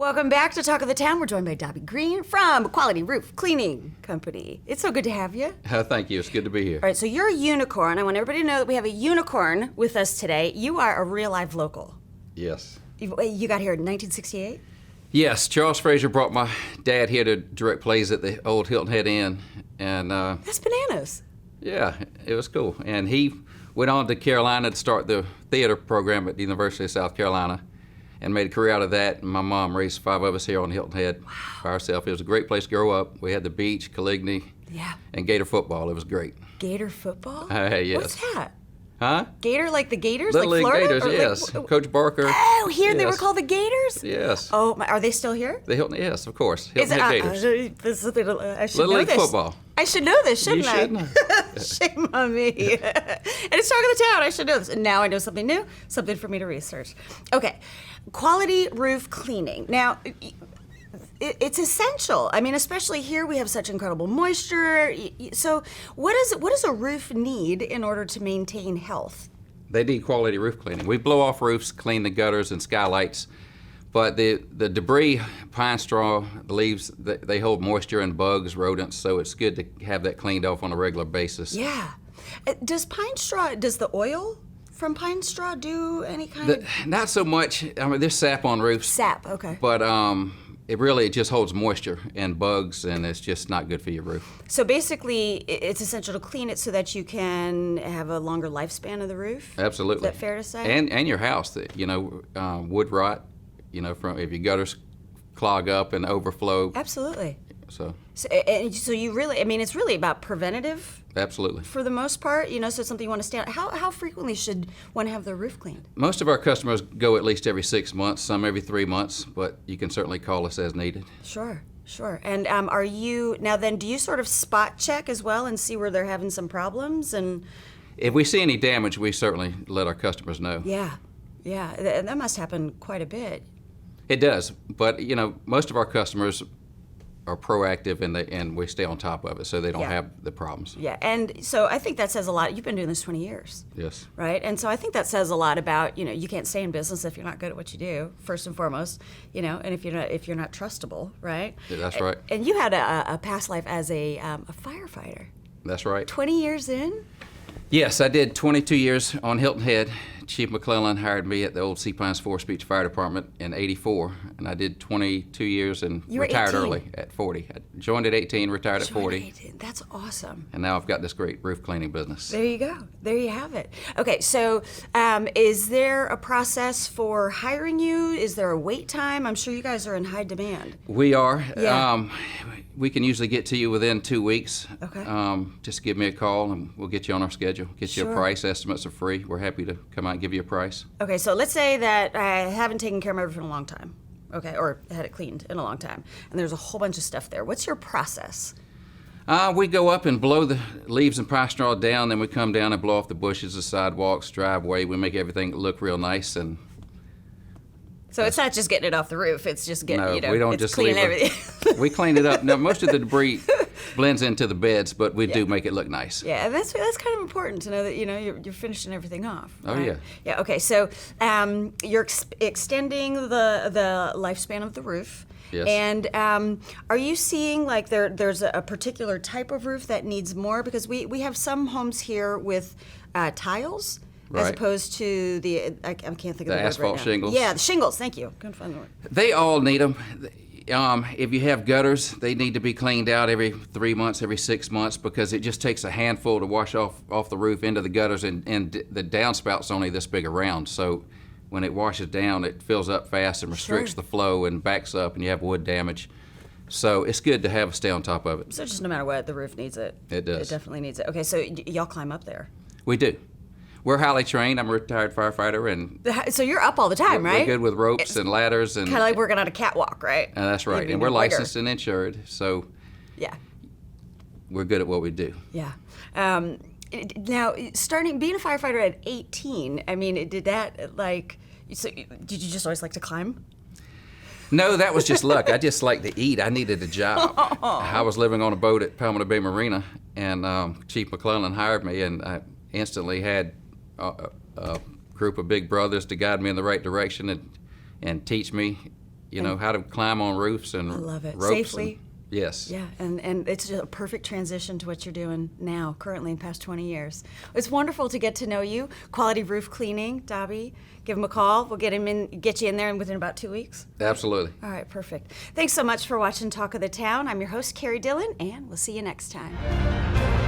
Welcome back to Talk of the Town. We're joined by Dobbie Green from Quality Roof Cleaning Company. It's so good to have you. Thank you. It's good to be here. All right, so you're a unicorn. I want everybody to know that we have a unicorn with us today. You are a real live local. Yes. You got here in 1968? Yes. Charles Frazier brought my dad here to direct plays at the old Hilton Head Inn. And That's bananas. yeah, it was cool. And he went on to Carolina to start the theater program at the University of South Carolina and made a career out of that. And my mom raised 5 of us here on Hilton Head by herself. It was a great place to grow up. We had the beach, Caligny, and Gator football. It was great. Gator football? Yes. What's that? Huh? Gator, like the Gators? Little like League Florida? Gators, Or yes. like, Coach Barker. oh, here they were Yes. called the Gators? Yes. Oh, are they still here? The Hilton, yes, of course. Hilton Head Gators. I should Little know League this. football. I should know this, shouldn't You I? should know. Shame on me. And it's Talk of the Town. I should know this. And now I know something new, something for me to research. Okay, quality roof cleaning. Now, it's essential. I mean, especially here, we have such incredible moisture. So, what does a roof need in order to maintain health? They need quality roof cleaning. We blow off roofs, clean the gutters and skylights, but the debris, pine straw, the leaves, they hold moisture and bugs, rodents, so it's good to have that cleaned off on a regular basis. Yeah. Does the oil from pine straw do any kind of... Not so much. I mean, there's sap on roofs. Sap, okay. But it just holds moisture and bugs, and it's just not good for your roof. So basically, it's essential to clean it so that you can have a longer lifespan of the roof? Absolutely. Is that fair to say? And your house, wood rot, from if your gutters clog up and overflow. Absolutely. So you really, I mean, it's really about preventative absolutely. for the most part, so it's something you want to stay on. How frequently should one have their roof cleaned? Most of our customers go at least every 6 months, some every 3 months, but you can certainly call us as needed. Sure. And do you sort of spot check as well and see where they're having some problems? And if we see any damage, we certainly let our customers know. Yeah, that must happen quite a bit. It does, but most of our customers are proactive and we stay on top of it so they don't have the problems. Yeah, and so I think that says a lot. You've been doing this 20 years. Yes. Right? And so I think that says a lot about, you can't stay in business if you're not good at what you do, first and foremost, and if you're not trustable, right? Yeah, that's right. And you had a past life as a firefighter. That's right. 20 years in? Yes, I did 22 years on Hilton Head. Chief McClellan hired me at the old Sea Pines Forest Beach Fire Department in '84, and I did 22 years and retired early at 40. I joined at 18, retired at 40. That's awesome. And now I've got this great roof cleaning business. There you go. There you have it. Okay, so is there a process for hiring you? Is there a wait time? I'm sure you guys are in high demand. We are. Yeah. We can usually get to you within 2 weeks. Okay. Just give me a call and we'll get you on our schedule. Get you a price. Estimates are free. We're happy to come out and give you a price. Okay, so let's say that I haven't taken care of my roof in a long time. Okay, or had it cleaned in a long time, and there's a whole bunch of stuff there. What's your process? We go up and blow the leaves and pine straw down, then we come down and blow off the bushes, the sidewalks, driveway. We make everything look real nice. And so it's not just getting it off the roof, it's just getting, we don't it's just cleaning leave everything. We clean it up. Now, most of the debris blends into the beds, but we do make it look nice. Yeah, and that's kind of important to know that, you're finishing everything off. Oh, right? yeah. Yeah, okay, so you're extending the lifespan of the roof. Yes. And are you seeing like there's a particular type of roof that needs more? Because we have some homes here with tiles. As Right. opposed to I can't think of the word asphalt right now. shingles. Yeah, the shingles. Thank you. Couldn't find the word. They all need them. If you have gutters, they need to be cleaned out every 3 months, every 6 months, because it just takes a handful to wash off the roof into the gutters, and the downspout's only this big around. So when it washes down, it fills up fast and restricts the flow and backs up, and you have wood damage. So it's good to stay on top of it. So just no matter what, the roof needs it. It does. It definitely needs it. Okay, so y'all climb up there. We do. We're highly trained. I'm a retired firefighter, and So you're up all the time, right? we're good with ropes and ladders. And kind of like working on a catwalk, right? that's right. And we're licensed and insured, so yeah, we're good at what we do. Yeah. Now, being a firefighter at 18, I mean, did that did you just always like to climb? No, that was just luck. I just like to eat. I needed a job. I was living on a boat at Palmetto Bay Marina, and Chief McClellan hired me, and I instantly had a group of big brothers to guide me in the right direction and teach me you know, how to climb on roofs and I love it. ropes. Safely. Yes. Yeah, and it's a perfect transition to what you're doing now, currently in the past 20 years. It's wonderful to get to know you. Quality Roof Cleaning, Dobbie. Give him a call. We'll get you in there within about 2 weeks. Absolutely. All right, perfect. Thanks so much for watching Talk of the Town. I'm your host, Carrie Dillon, and we'll see you next time.